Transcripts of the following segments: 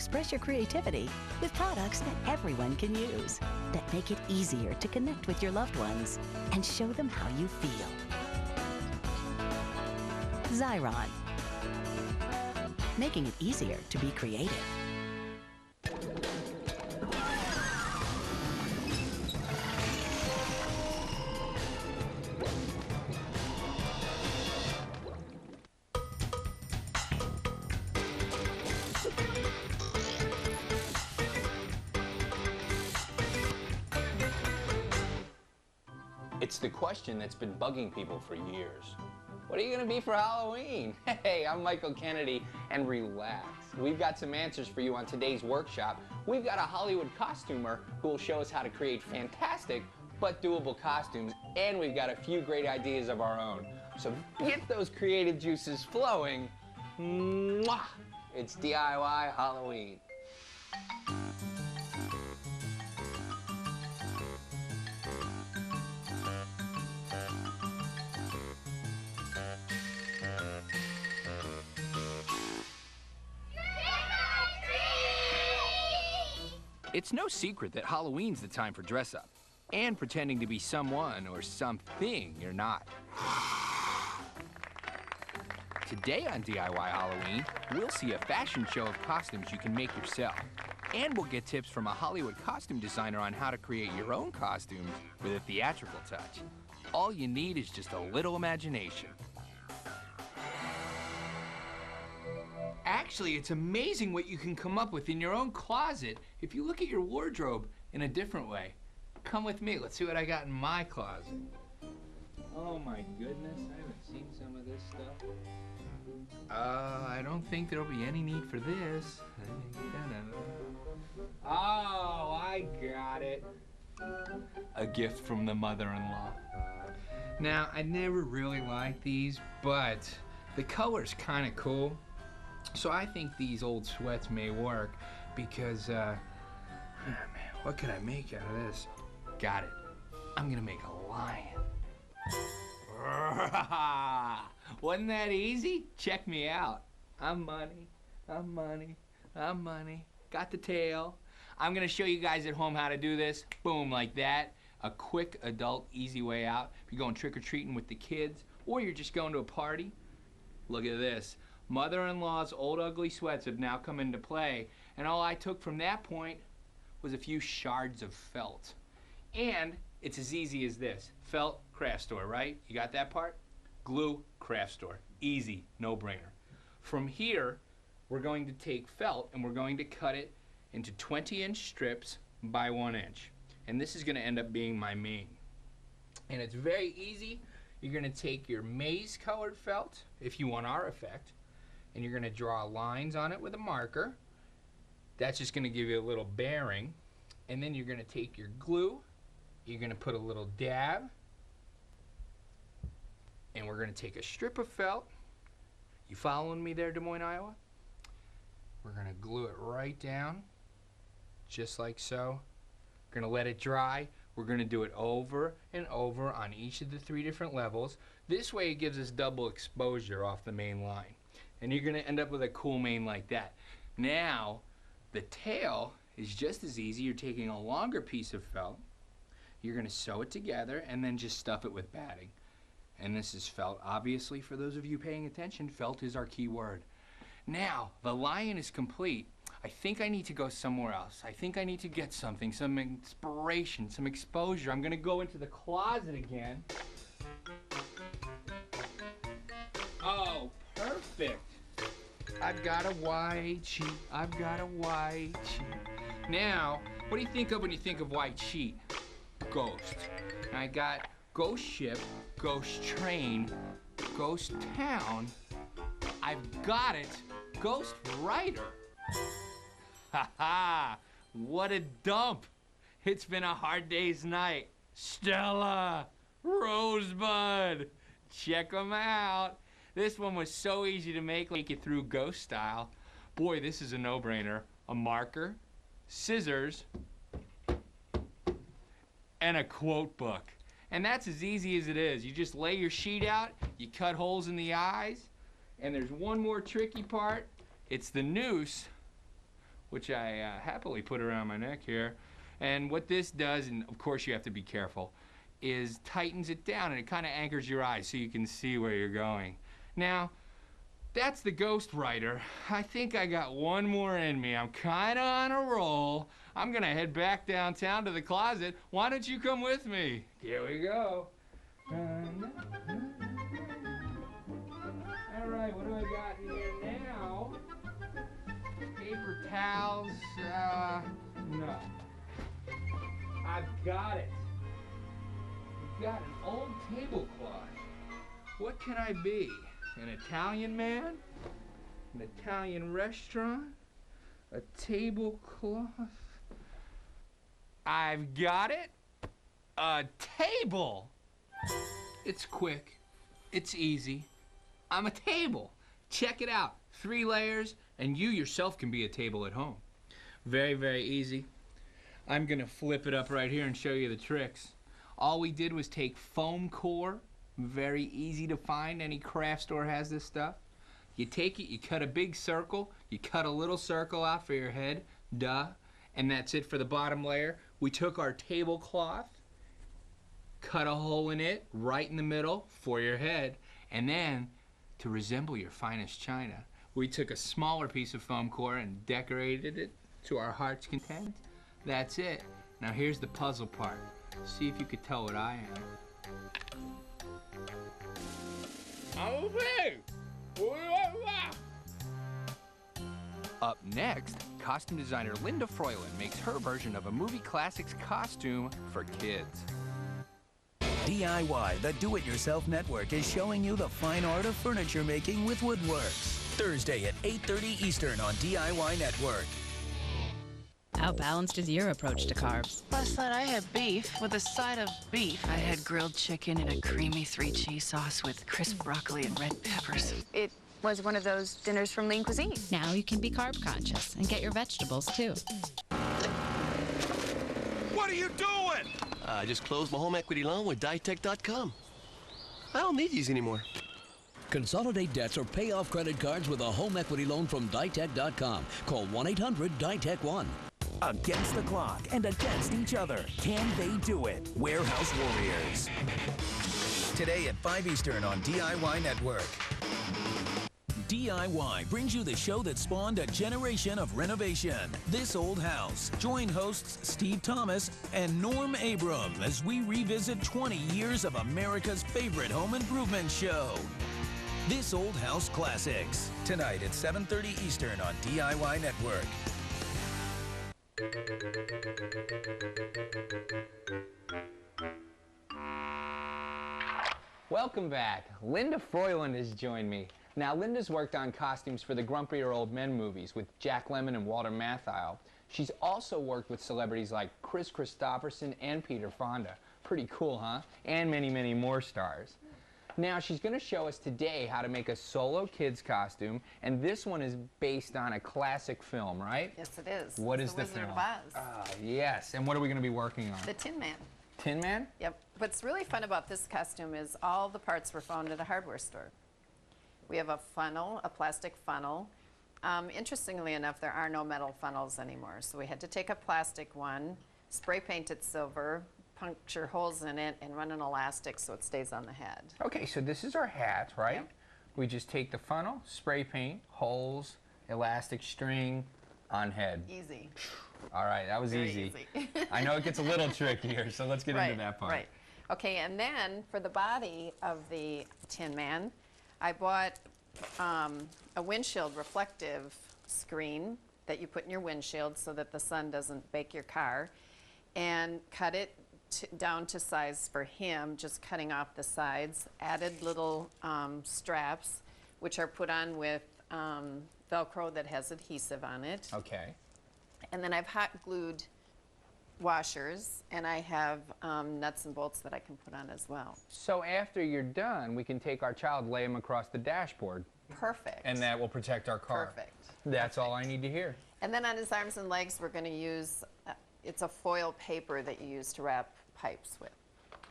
express your creativity with products that everyone can use, that make it easier to connect with your loved ones and show them how you feel. Xyron, making it easier to be creative. It's the question that's been bugging people for years. What are you gonna be for Halloween? Hey, I'm Michael Kennedy, and relax. We've got some answers for you on today's workshop. We've got a Hollywood costumer who will show us how to create fantastic but doable costumes, and we've got a few great ideas of our own. So get those creative juices flowing. Mwah! It's DIY Halloween. It's no secret that Halloween's the time for dress up and pretending to be someone or something you're not. Today on DIY Halloween, we'll see a fashion show of costumes you can make yourself. And we'll get tips from a Hollywood costume designer on how to create your own costumes with a theatrical touch. All you need is just a little imagination. Actually, it's amazing what you can come up with in your own closet if you look at your wardrobe in a different way. Come with me, let's see what I got in my closet. Oh my goodness, I haven't seen some of this stuff. I don't think there'll be any need for this. Oh, I got it. A gift from the mother-in-law. Now, I never really liked these, but the color's kind of cool. So I think these old sweats may work because, man, what could I make out of this? Got it. I'm gonna make a lion. Wasn't that easy? Check me out. I'm money, I'm money, I'm money. Got the tail. I'm gonna show you guys at home how to do this. Boom, like that. A quick, adult, easy way out. If you're going trick-or-treating with the kids, or you're just going to a party, look at this. Mother-in-law's old ugly sweats have now come into play, and all I took from that point was a few shards of felt. And it's as easy as this. Felt, craft store, right? You got that part? Glue, craft store. Easy, no-brainer. From here, we're going to take felt and we're going to cut it into 20-inch strips by 1 inch. And this is gonna end up being my main. And it's very easy. You're gonna take your maize-colored felt, if you want our effect, and you're gonna draw lines on it with a marker. That's just gonna give you a little bearing. And then you're gonna take your glue, you're gonna put a little dab, and we're gonna take a strip of felt. You following me there, Des Moines, Iowa? We're gonna glue it right down, just like so. We're gonna let it dry. We're gonna do it over and over on each of the 3 different levels. This way it gives us double exposure off the main line. And you're gonna end up with a cool mane like that. Now, the tail is just as easy. You're taking a longer piece of felt, you're gonna sew it together and then just stuff it with batting. And this is felt. Obviously, for those of you paying attention, felt is our key word. Now, the lion is complete. I think I need to go somewhere else. I think I need to get something, some inspiration, some exposure. I'm gonna go into the closet again. Oh, perfect. I've got a white sheet. I've got a white sheet. Now, what do you think of when you think of white sheet? Ghost. And I got ghost ship, ghost train, ghost town. I've got it. Ghost writer. Ha ha! What a dump! It's been a hard day's night. Stella! Rosebud! Check them out. This one was so easy to make it through ghost style. Boy, this is a no-brainer. A marker, scissors, and a quote book. And that's as easy as it is. You just lay your sheet out, you cut holes in the eyes, and there's one more tricky part. It's the noose which I happily put around my neck here. And what this does, and of course you have to be careful, is tightens it down, and it kind of anchors your eyes so you can see where you're going. Now, that's the Ghost Rider. I think I got one more in me. I'm kind of on a roll. I'm gonna head back downtown to the closet. Why don't you come with me? Here we go. All right, what do I got in here now? Paper towels, no. I've got it. I've got an old tablecloth. What can I be? An Italian man? An Italian restaurant? A tablecloth? I've got it. A table. It's quick. It's easy. I'm a table. Check it out. 3 layers, and you yourself can be a table at home. Very, very easy. I'm gonna flip it up right here and show you the tricks. All we did was take foam core. Very easy to find. Any craft store has this stuff. You take it, you cut a big circle, you cut a little circle out for your head, duh, and that's it for the bottom layer. We took our tablecloth, cut a hole in it right in the middle for your head, and then to resemble your finest china, we took a smaller piece of foam core and decorated it to our heart's content. That's it. Now here's the puzzle part. See if you could tell what I am. Okay. Up next, costume designer Linda Froylan makes her version of a movie classics costume for kids. DIY, the Do-It-Yourself Network, is showing you the fine art of furniture making with Woodworks. Thursday at 8:30 Eastern on DIY Network. How balanced is your approach to carbs? Last night I had beef with a side of beef. I had grilled chicken and a creamy 3-cheese sauce with crisp broccoli and red peppers. It was one of those dinners from Lean Cuisine. Now you can be carb conscious and get your vegetables too. What are you doing? I just closed my home equity loan with Ditech.com. I don't need these anymore. Consolidate debts or pay off credit cards with a home equity loan from Ditech.com. Call 1-800-DITECH-1. Against the clock and against each other. Can they do it? Warehouse Warriors. Today at 5 Eastern on DIY Network. DIY brings you the show that spawned a generation of renovation. This Old House. Join hosts Steve Thomas and Norm Abram as we revisit 20 years of America's favorite home improvement show. This Old House Classics. Tonight at 7:30 Eastern on DIY Network. Welcome back. Linda Froylan has joined me. Now, Linda's worked on costumes for the Grumpier Old Men movies with Jack Lemmon and Walter Matthau. She's also worked with celebrities like Chris Christopherson and Peter Fonda. Pretty cool, huh? And many, many more stars. Now, she's going to show us today how to make a solo kids costume, and this one is based on a classic film, right? Yes, it is. What is the the Wizard film? of Oz. Yes, and what are we going to be working on? The Tin Man. Tin Man? Yep. What's really fun about this costume is all the parts were found at a hardware store. We have a funnel, a plastic funnel. Interestingly enough, there are no metal funnels anymore, so we had to take a plastic one, spray paint it silver, puncture holes in it, and run an elastic so it stays on the head. Okay, so this is our hat, right? Yep. We just take the funnel, spray paint, holes, elastic string, on head. Easy. All right, that was Very easy. easy. I know it gets a little trickier, so let's get into that part. Right. Okay, and then for the body of the Tin Man, I bought a windshield reflective screen that you put in your windshield so that the sun doesn't bake your car, and cut it down to size for him, just cutting off the sides, added little straps, which are put on with Velcro that has adhesive on it. Okay. And then I've hot glued washers, and I have nuts and bolts that I can put on as well. So after you're done, we can take our child, lay him across the dashboard. Perfect. And that will protect our car. Perfect. That's all I need to hear. And then on his arms and legs, we're going to use, it's a foil paper that you use to wrap pipes with.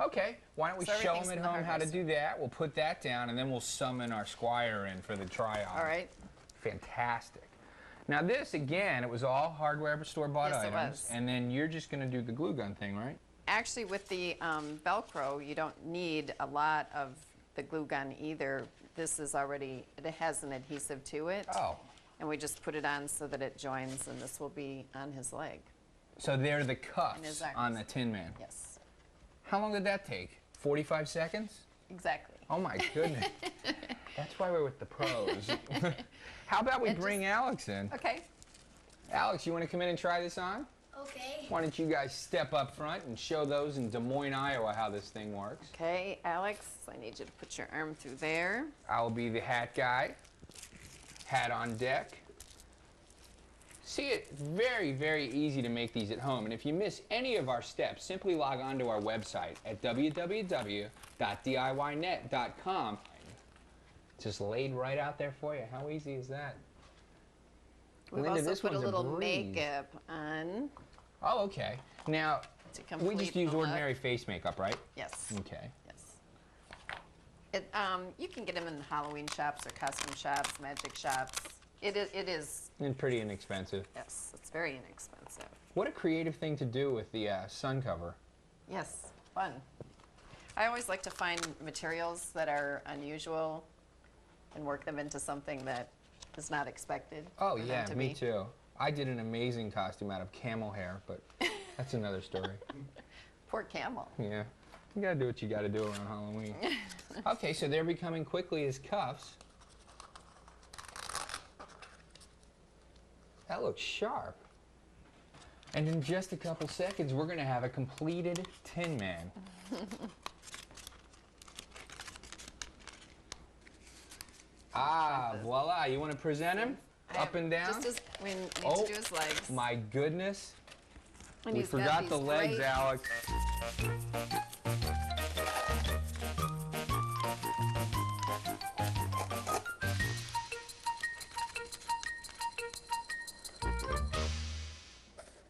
Okay, why don't we So show everything's them in at the home how to hardware do that. We'll put that down, and then we'll summon our Squire in for the try-on. All right. Fantastic. Now this, again, it was all hardware store-bought Yes, it items. was. And then you're just going to do the glue gun thing, right? Actually, with the Velcro, you don't need a lot of the glue gun either. This is already, it has an adhesive to it. Oh. And we just put it on so that it joins, and this will be on his leg. So they're the And cuffs his arms. on the Tin Man. Yes, How long did that take? 45 seconds? exactly. Oh my goodness. That's why we're with the pros. How about we bring Alex in? Okay. Alex, you want to come in and try this on? Okay. Why don't you guys step up front and show those in Des Moines, Iowa how this thing works. Okay, Alex, I need you to put your arm through there. I'll be the hat guy. Hat on deck. See, it's very, very easy to make these at home. And if you miss any of our steps, simply log on to our website at www.diynet.com. Just laid right out there for you. How easy is that? We've Linda, also this put a one's little breeze. makeup on. Oh, okay. Now, To we complete just the use look. ordinary face makeup, right? Yes. Okay. Yes. You can get them in Halloween shops or costume shops, magic shops. It is. And pretty inexpensive. Yes, it's very inexpensive. What a creative thing to do with the sun cover. Yes, fun. I always like to find materials that are unusual and work them into something that is not expected. Oh for them yeah, to me be. too. I did an amazing costume out of camel hair, but that's another story. Poor camel. Yeah, you gotta do what you gotta do around Halloween. Okay, so they're becoming quickly as cuffs. That looks sharp. And in just a couple seconds, we're gonna have a completed Tin Man. Ah, voila. You want to present him? Up and down? Just as we need Oh, to do his legs. my goodness. And We he's got forgot the these legs, great- Alex.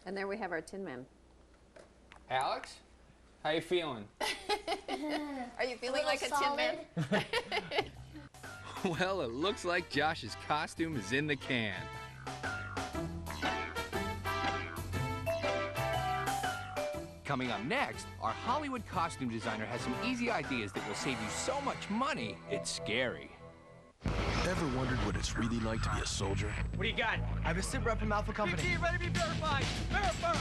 And there we have our Tin Man. Alex, how you feeling? Are you feeling like a Tin Man? Well, it looks like Josh's costume is in the can. Coming up next, our Hollywood costume designer has some easy ideas that will save you so much money, it's scary. Ever wondered what it's really like to be a soldier? What do you got? I'm a sit rep from Alpha Company. BT, ready to be verified! Verified!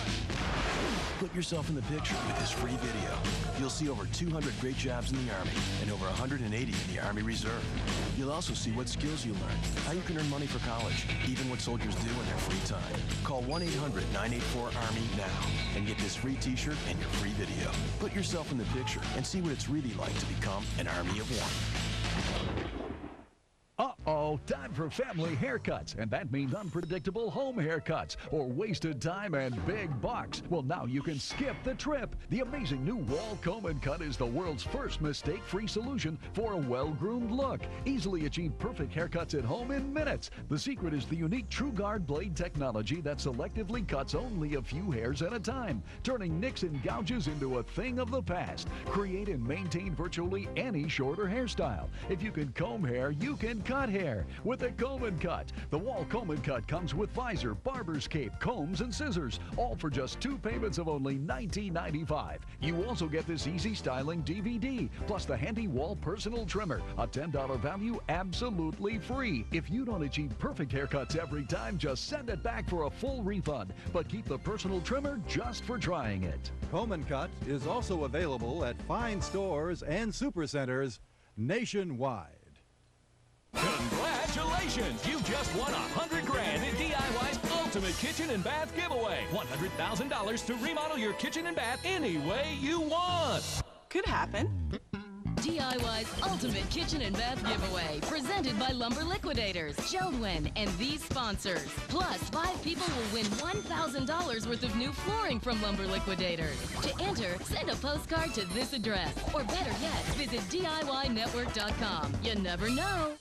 Put yourself in the picture with this free video. You'll see over 200 great jobs in the Army and over 180 in the Army Reserve. You'll also see what skills you learn, how you can earn money for college, even what soldiers do in their free time. Call 1-800-984-ARMY now and get this free t-shirt and your free video. Put yourself in the picture and see what it's really like to become an Army of One. Uh-oh, time for family haircuts, and that means unpredictable home haircuts or wasted time and big bucks. Well, now you can skip the trip. The amazing new Wall Comb and Cut is the world's first mistake-free solution for a well-groomed look. Easily achieve perfect haircuts at home in minutes. The secret is the unique TrueGuard blade technology that selectively cuts only a few hairs at a time, turning nicks and gouges into a thing of the past. Create and maintain virtually any shorter hairstyle. If you can comb hair, you can cut hair with a Comb and Cut. The Wall Comb and Cut comes with visor, barber's cape, combs, and scissors, all for just 2 payments of only $19.95. You also get this easy styling DVD, plus the handy Wall personal trimmer, a $10 value absolutely free. If you don't achieve perfect haircuts every time, just send it back for a full refund, but keep the personal trimmer just for trying it. Comb and Cut is also available at fine stores and supercenters nationwide. Congratulations! You just won $100 grand in DIY's Ultimate Kitchen and Bath Giveaway. $100,000 to remodel your kitchen and bath any way you want. Could happen. DIY's Ultimate Kitchen and Bath Giveaway, presented by Lumber Liquidators, Jeld-Wen, and these sponsors. Plus, 5 people will win $1,000 worth of new flooring from Lumber Liquidators. To enter, send a postcard to this address, or better yet, visit DIYnetwork.com. You never know.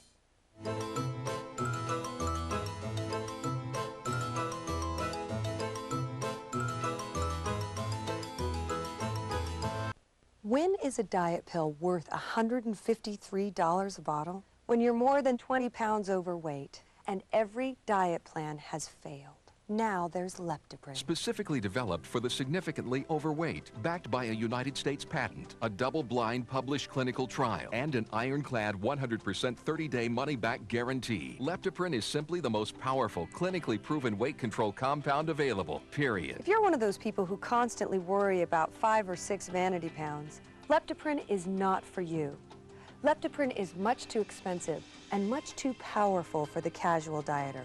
When is a diet pill worth $153 a bottle? When you're more than 20 pounds overweight and every diet plan has failed. Now there's Leptoprin. Specifically developed for the significantly overweight, backed by a United States patent, a double-blind published clinical trial, and an ironclad 100% 30-day money-back guarantee. Leptoprin is simply the most powerful, clinically proven weight control compound available, period. If you're one of those people who constantly worry about 5 or 6 vanity pounds, Leptoprin is not for you. Leptoprin is much too expensive and much too powerful for the casual dieter.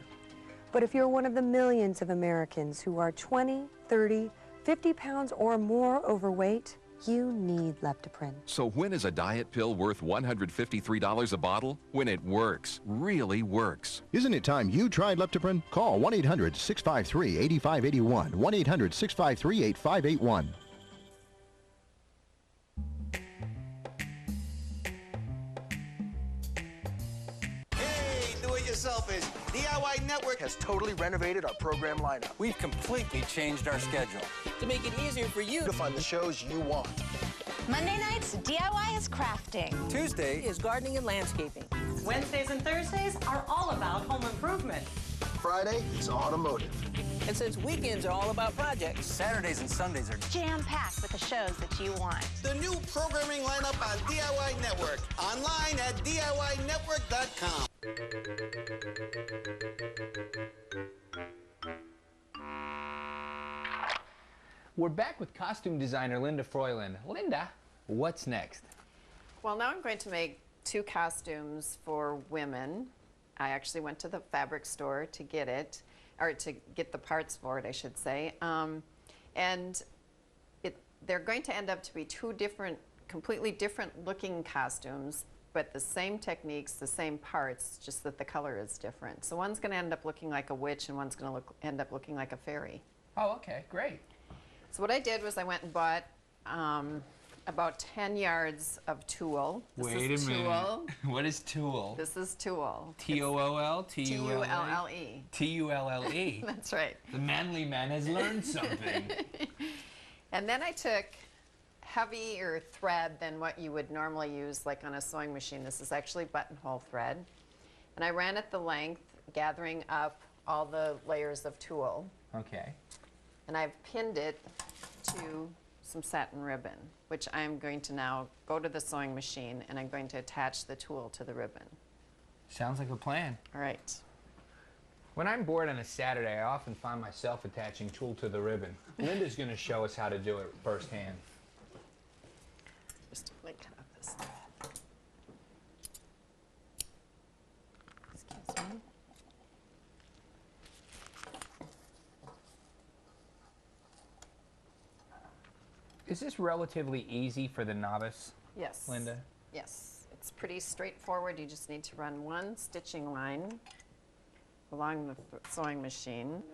But if you're one of the millions of Americans who are 20, 30, 50 pounds or more overweight, you need Leptoprin. So when is a diet pill worth $153 a bottle? When it works, really works. Isn't it time you tried Leptoprin? Call 1-800-653-8581, 1-800-653-8581. Do-it-yourselfers. DIY Network has totally renovated our program lineup. We've completely changed our schedule to make it easier for you to find the shows you want. Monday nights, DIY is crafting. Tuesday is gardening and landscaping. Wednesdays and Thursdays are all about home improvement. Friday is automotive. And since weekends are all about projects, Saturdays and Sundays are jam-packed with the shows that you want. The new programming lineup on DIY Network. Online at DIYnetwork.com. We're back with costume designer Linda Froyland. Linda, what's next? Well, now I'm going to make 2 costumes for women. I actually went to the fabric store to get it, or to get the parts for it, I should say. And they're going to end up to be 2 different, completely different looking costumes, but the same techniques, the same parts, just that the color is different. So one's going to end up looking like a witch and one's going to end up looking like a fairy. Oh, okay, great. So what I did was I went and bought about 10 yards of tulle. Wait a minute. What is tulle? This is tulle. T-O-O-L? T-U-L-L-E. T-U-L-L-E. That's right. The manly man has learned something. And then I took heavier thread than what you would normally use like on a sewing machine. This is actually buttonhole thread. And I ran it the length, gathering up all the layers of tulle. Okay. And I've pinned it to some satin ribbon, which I'm going to now go to the sewing machine and I'm going to attach the tulle to the ribbon. Sounds like a plan. All right. When I'm bored on a Saturday, I often find myself attaching tulle to the ribbon. Linda's going to show us how to do it firsthand. Just like cut off this. Excuse me. Is this relatively easy for the novice? Yes. Linda? Yes. It's pretty straightforward. You just need to run one stitching line along the sewing machine.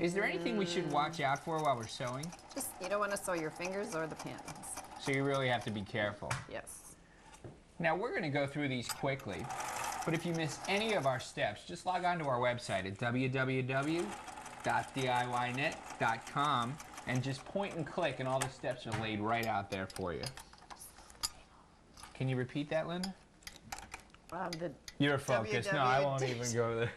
Is there anything we should watch out for while we're sewing? Just, you don't want to sew your fingers or the pins. So you really have to be careful. Yes. Now we're going to go through these quickly, but if you miss any of our steps, just log on to our website at www.diynet.com and just point and click and all the steps are laid right out there for you. Can you repeat that, Linda? You're focused. No, I won't even go there.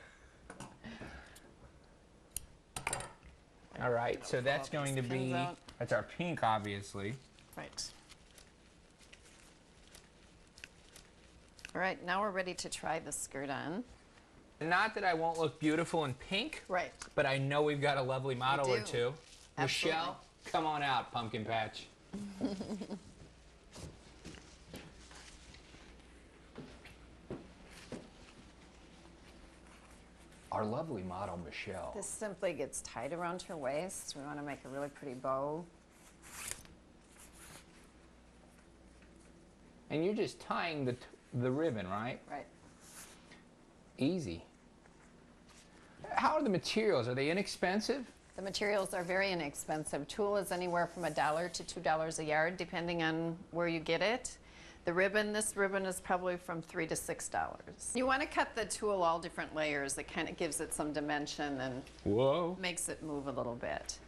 All right, so that's going to be, that's our pink, obviously. Right. All right, now we're ready to try the skirt on. Not that I won't look beautiful in pink, right? But I know we've got a lovely model or two. Absolutely. Michelle, come on out, Pumpkin Patch. Our lovely model, Michelle. This simply gets tied around her waist. We want to make a really pretty bow. And you're just tying the ribbon, right? Right. Easy. How are the materials? Are they inexpensive? The materials are very inexpensive. Tulle is anywhere from $1 to $2 a yard, depending on where you get it. The ribbon, this ribbon is probably from $3 to $6. You want to cut the tulle all different layers. It kind of gives it some dimension and makes it move a little bit.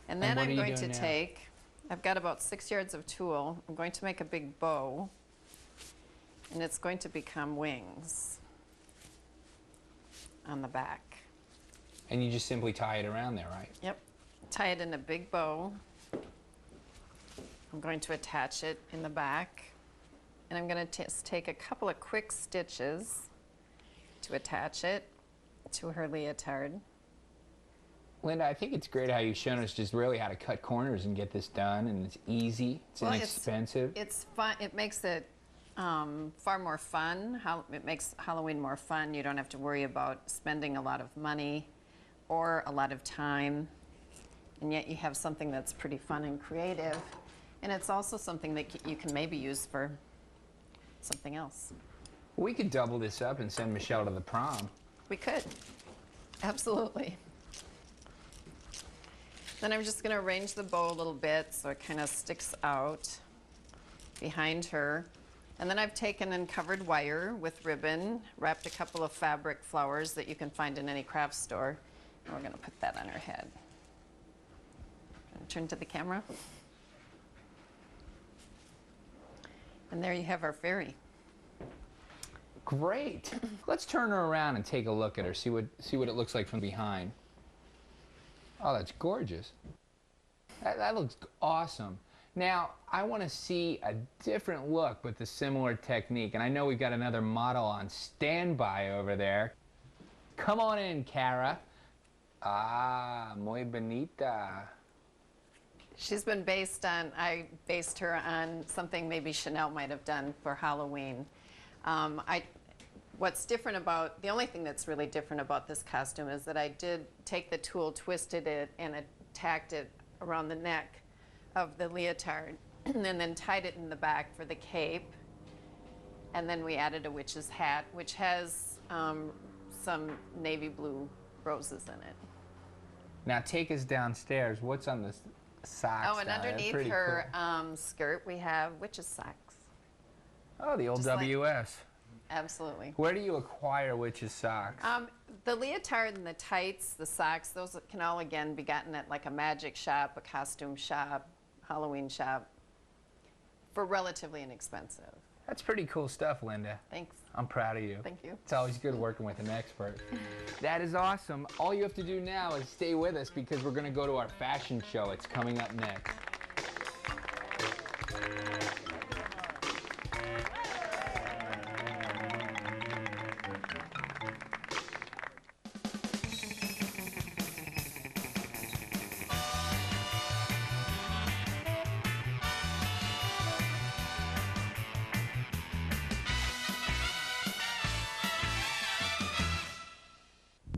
And then I'm going to take, I've got about 6 yards of tulle. I'm going to make a big bow, and it's going to become wings on the back. And you just simply tie it around there, right? Yep. Tie it in a big bow. I'm going to attach it in the back. And I'm going to take a couple of quick stitches to attach it to her leotard. Linda, I think it's great how you've shown us just really how to cut corners and get this done, and it's easy, it's inexpensive. It's fun. It makes it far more fun. It makes Halloween more fun. You don't have to worry about spending a lot of money or a lot of time, and yet you have something that's pretty fun and creative. And it's also something that you can maybe use for something else. We could double this up and send Michelle to the prom. We could. Absolutely. Then I'm just going to arrange the bow a little bit so it kind of sticks out behind her. And then I've taken and covered wire with ribbon, wrapped a couple of fabric flowers that you can find in any craft store. And we're going to put that on her head. Turn to the camera. And there you have our fairy. Great. Let's turn her around and take a look at her, see what it looks like from behind. Oh, that's gorgeous. That looks awesome. Now, I want to see a different look with a similar technique, and I know we've got another model on standby over there. Come on in, Cara. Ah, muy bonita. She's been based on, I based her on something maybe Chanel might have done for Halloween. What's different about, the only thing that's really different about this costume is that I did take the tulle, twisted it, and tacked it around the neck of the leotard, and then tied it in the back for the cape. And then we added a witch's hat, which has some navy blue roses in it. Now take us downstairs. What's on this? Socks. Oh, and underneath her skirt, we have witch's socks. Oh, the old Just WS. Absolutely. Where do you acquire witch's socks? The leotard and the tights, the socks, those can all, again, be gotten at like a magic shop, a costume shop, Halloween shop, for relatively inexpensive. That's pretty cool stuff, Linda. Thanks. I'm proud of you. Thank you. It's always good working with an expert. That is awesome. All you have to do now is stay with us because we're going to go to our fashion show. It's coming up next.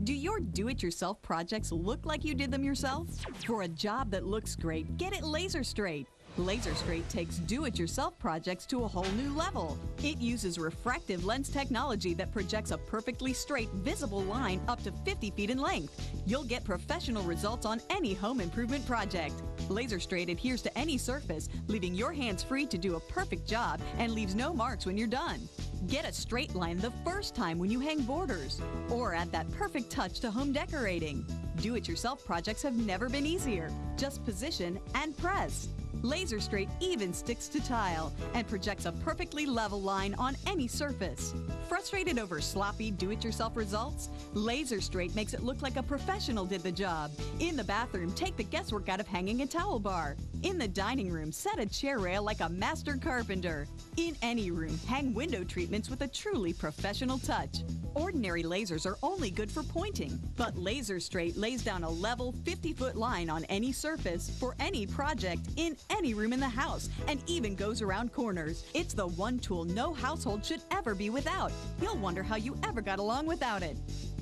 Do your do-it-yourself projects look like you did them yourself? For a job that looks great, get it Laser Straight. Laser Straight takes do-it-yourself projects to a whole new level. It uses refractive lens technology that projects a perfectly straight, visible line up to 50 feet in length. You'll get professional results on any home improvement project. Laser Straight adheres to any surface, leaving your hands free to do a perfect job and leaves no marks when you're done. Get a straight line the first time when you hang borders, or add that perfect touch to home decorating. Do-it-yourself projects have never been easier. Just position and press. Laser Straight even sticks to tile and projects a perfectly level line on any surface. Frustrated over sloppy do-it-yourself results? Laser Straight makes it look like a professional did the job. In the bathroom, take the guesswork out of hanging a towel bar. In the dining room, set a chair rail like a master carpenter. In any room, hang window treatments with a truly professional touch. Ordinary lasers are only good for pointing, but Laser Straight lays down a level 50-foot line on any surface for any project in any room in the house and even goes around corners. It's the one tool no household should ever be without. You'll wonder how you ever got along without it.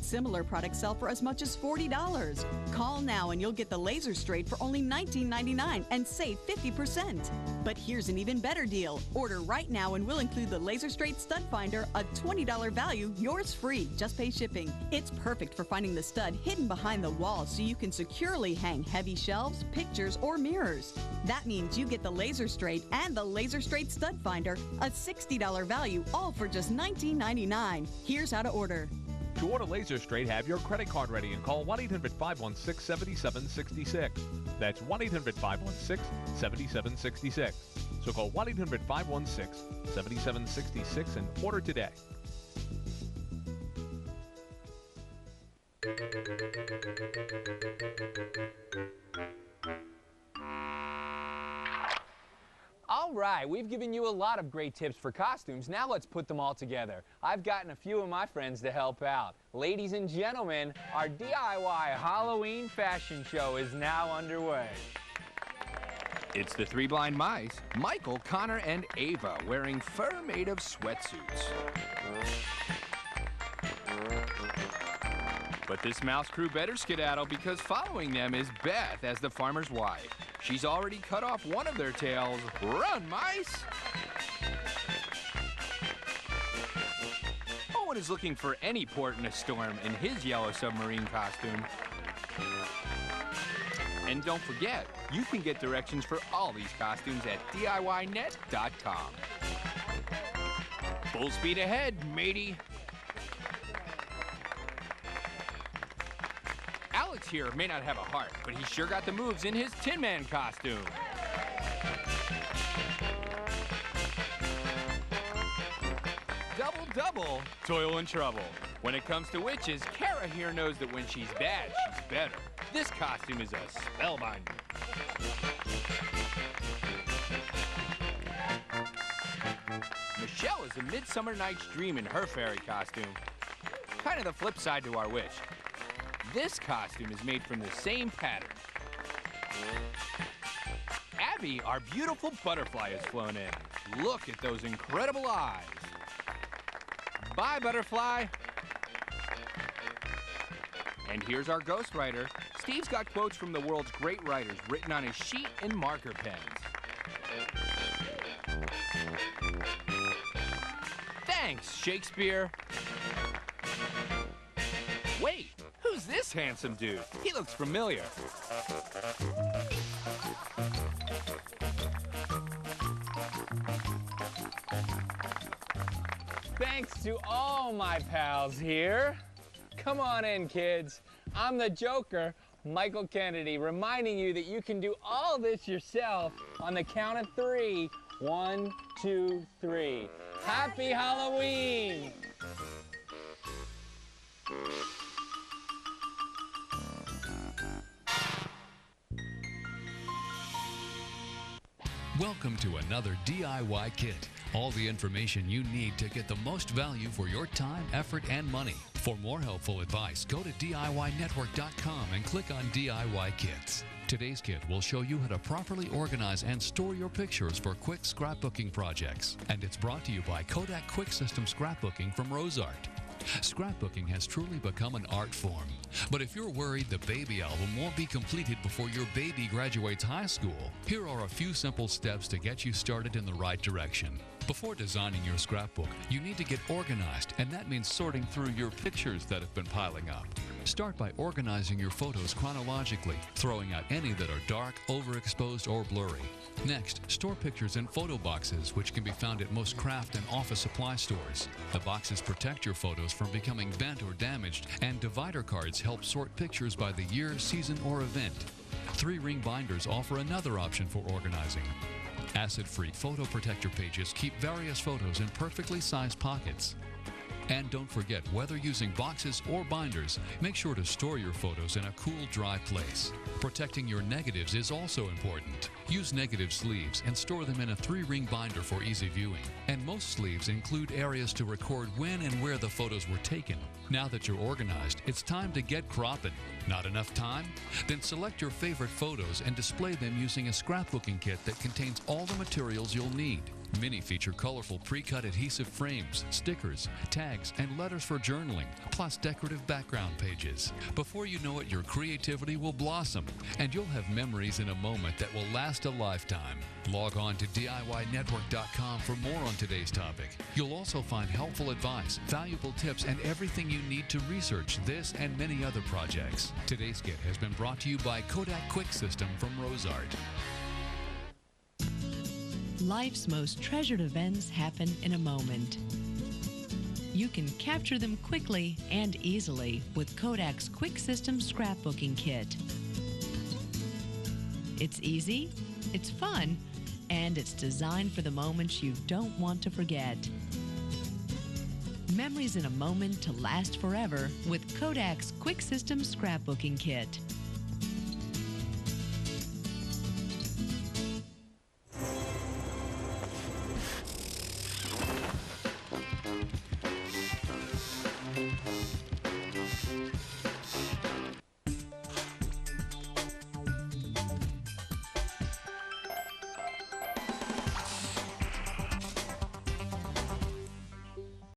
Similar products sell for as much as $40. Call now and you'll get the Laser Straight for only $19.99 and save 50%. But here's an even better deal. Order right now and we'll include the Laser Straight Stud Finder, a $20 value, yours free. Just pay shipping. It's perfect for finding the stud hidden behind the wall so you can securely hang heavy shelves, pictures, or mirrors. That means you get the Laser Straight and the Laser Straight Stud Finder, a $60 value, all for just $19.99. Here's how to order. To order Laser Straight, have your credit card ready and call 1-800-516-7766. That's 1-800-516-7766. So call 1-800-516-7766 and order today. All right, we've given you a lot of great tips for costumes. Now let's put them all together. I've gotten a few of my friends to help out. Ladies and gentlemen, our DIY Halloween fashion show is now underway. It's the Three Blind Mice, Michael, Connor, and Ava, wearing fur made of sweatsuits. But this mouse crew better skedaddle because following them is Beth as the farmer's wife. She's already cut off one of their tails. Run, mice! Owen is looking for any port in a storm in his yellow submarine costume. And don't forget, you can get directions for all these costumes at DIYnet.com. Full speed ahead, matey. Alex here may not have a heart, but he sure got the moves in his Tin Man costume. Double, double, toil and trouble. When it comes to witches, Kara here knows that when she's bad, she's better. This costume is a spellbinder. Michelle is a Midsummer Night's Dream in her fairy costume. Kind of the flip side to our witch. This costume is made from the same pattern. Abby, our beautiful butterfly, has flown in. Look at those incredible eyes. Bye, butterfly. And here's our ghostwriter. Steve's got quotes from the world's great writers written on his sheet and marker pens. Thanks, Shakespeare. Wait, who's this handsome dude? He looks familiar. Thanks to all my pals here. Come on in, kids. I'm the Joker, Michael Kennedy, reminding you that you can do all this yourself on the count of 3. 1, 2, 3. Happy Halloween! Welcome to another DIY Kit. All the information you need to get the most value for your time, effort, and money. For more helpful advice, go to DIYnetwork.com and click on DIY Kits. Today's kit will show you how to properly organize and store your pictures for quick scrapbooking projects. And it's brought to you by Kodak Quick System Scrapbooking from Rosart. Scrapbooking has truly become an art form. But if you're worried the baby album won't be completed before your baby graduates high school, here are a few simple steps to get you started in the right direction. Before designing your scrapbook, you need to get organized, and that means sorting through your pictures that have been piling up. Start by organizing your photos chronologically, throwing out any that are dark, overexposed, or blurry. Next, store pictures in photo boxes, which can be found at most craft and office supply stores. The boxes protect your photos from becoming bent or damaged, and divider cards help sort pictures by the year, season, or event. 3-ring binders offer another option for organizing. Acid-free photo protector pages keep various photos in perfectly sized pockets. And don't forget, whether using boxes or binders, make sure to store your photos in a cool, dry place. Protecting your negatives is also important. Use negative sleeves and store them in a 3-ring binder for easy viewing. And most sleeves include areas to record when and where the photos were taken. Now that you're organized, it's time to get cropping. Not enough time? Then select your favorite photos and display them using a scrapbooking kit that contains all the materials you'll need. Many feature colorful pre-cut adhesive frames, stickers, tags, and letters for journaling, plus decorative background pages. Before you know it, your creativity will blossom, and you'll have memories in a moment that will last a lifetime. Log on to DIYNetwork.com for more on today's topic. You'll also find helpful advice, valuable tips, and everything you need to research this and many other projects. Today's skit has been brought to you by Kodak Quick System from Rosart. Life's most treasured events happen in a moment. You can capture them quickly and easily with Kodak's Quick System Scrapbooking Kit. It's easy, it's fun, and it's designed for the moments you don't want to forget. Memories in a moment to last forever with Kodak's Quick System Scrapbooking Kit.